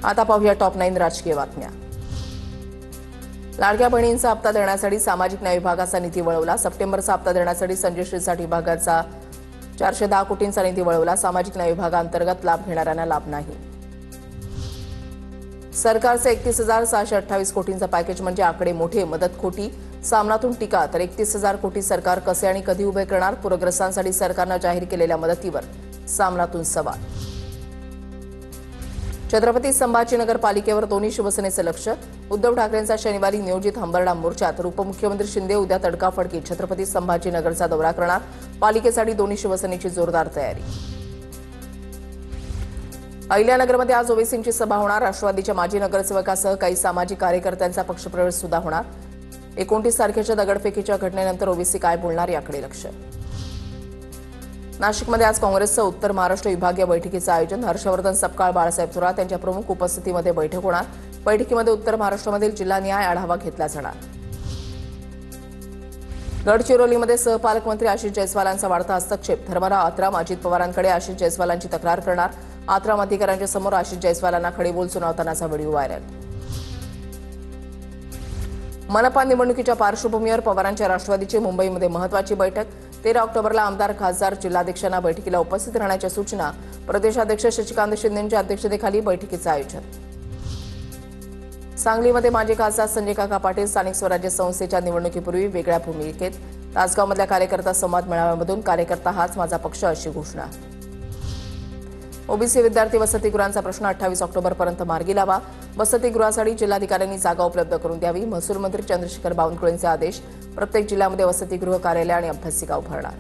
आता पाहूया टॉप 9 राजकीय बातम्या। लाडक्या बहिणींचा हप्ता देण्यासाठी सामाजिक न्याय विभागाचा निधी वळवला। सप्टेंबरचा हप्ता देण्यासाठी संजय श्रीसाठी विभागाचा 410 कोटींचा निधी वळवला। सामाजिक न्याय विभागांतर्गत लाभ घेणाऱ्यांना लाभ नाही। सरकारचे 31,628 कोटींचा पॅकेज म्हणजे आकडे मोठे, मदत खोटी, सामनातून टीका। तर 31,000 कोटी सरकार कसे आणि कधी उभे करणार? पूरग्रस्तांसाठी सरकारने जाहीर केलेल्या मदतीवर सामनातून सवाल। छत्रपती संभाजीनगर पालिकेवर दोन्ही शिवसेनेचे लक्ष। उद्धव ठाकरेंचा शनिवारी नियोजित हंबरडा मोर्चा, तर उपमुख्यमंत्री शिंदे उद्या तडकाफडकी छत्रपती संभाजीनगरचा दौरा करणार। पालिकेसाठी दोन्ही शिवसेनेची जोरदार तयारी। अहिल्यानगरमध्ये आज ओवेसींची सभा होणार। राष्ट्रवादीच्या माजी नगरसेवकासह काही सामाजिक कार्यकर्त्यांचा पक्षप्रवेश सुद्धा होणार। 29 तारखेच्या दगडफेकीच्या घटनेनंतर ओवेसी काय बोलणार याकडे लक्ष। नाशिकमध्ये आज काँग्रेसचं उत्तर महाराष्ट्र विभागीय बैठकीचं आयोजन। हर्षवर्धन सपकाळ, बाळासाहेब थोरात यांच्या प्रमुख उपस्थितीमध्ये बैठक होणार। बैठकीमध्ये उत्तर महाराष्ट्रामधील जिल्हानिहाय आढावा घेतला जाणार। गडचिरोलीमध्ये सहपालकमंत्री आशिष जयस्वालांचा वाढता हस्तक्षेप। धर्मराव आत्राम अजित पवारांकडे आशिष जयस्वालांची तक्रार करणार। आत्राम अधिकाऱ्यांच्या समोर आशिष जयस्वालांना खडेबोल सुनावतानाचा व्हिडिओ व्हायरल। मनपा निवडणुकीच्या पार्श्वभूमीवर पवारांच्या राष्ट्रवादीची मुंबईमध्ये महत्त्वाची बैठक। 13 ऑक्टोबरला आमदार, खासदार, जिल्हाध्यक्षांना बैठकीला उपस्थित राहण्याच्या सूचना। प्रदेशाध्यक्ष शशिकांत शिंदेंच्या अध्यक्षतेखाली बैठकीचं आयोजन। सांगलीमध्ये माजी खासदार संजय काका पाटील स्थानिक स्वराज्य संस्थेच्या निवडणुकीपूर्वी वेगळ्या भूमिकेत। तासगावमधल्या कार्यकर्ता संवाद मेळाव्यामधून कार्यकर्ता हाच माझा पक्ष अशी घोषणा। ओबीसी विद्यार्थी वसतिगृहांचा प्रश्न 28 ऑक्टोबरपर्यंत मार्गी लावा। वसतिगृहासाठी जिल्हाधिकाऱ्यांनी जागा उपलब्ध करून द्यावी। महसूल मंत्री चंद्रशेखर बावनकुळेंचे आदेश। प्रत्येक जिल्ह्यामध्ये वसतिगृह, कार्यालय आणि अभ्यासिका उभारणार।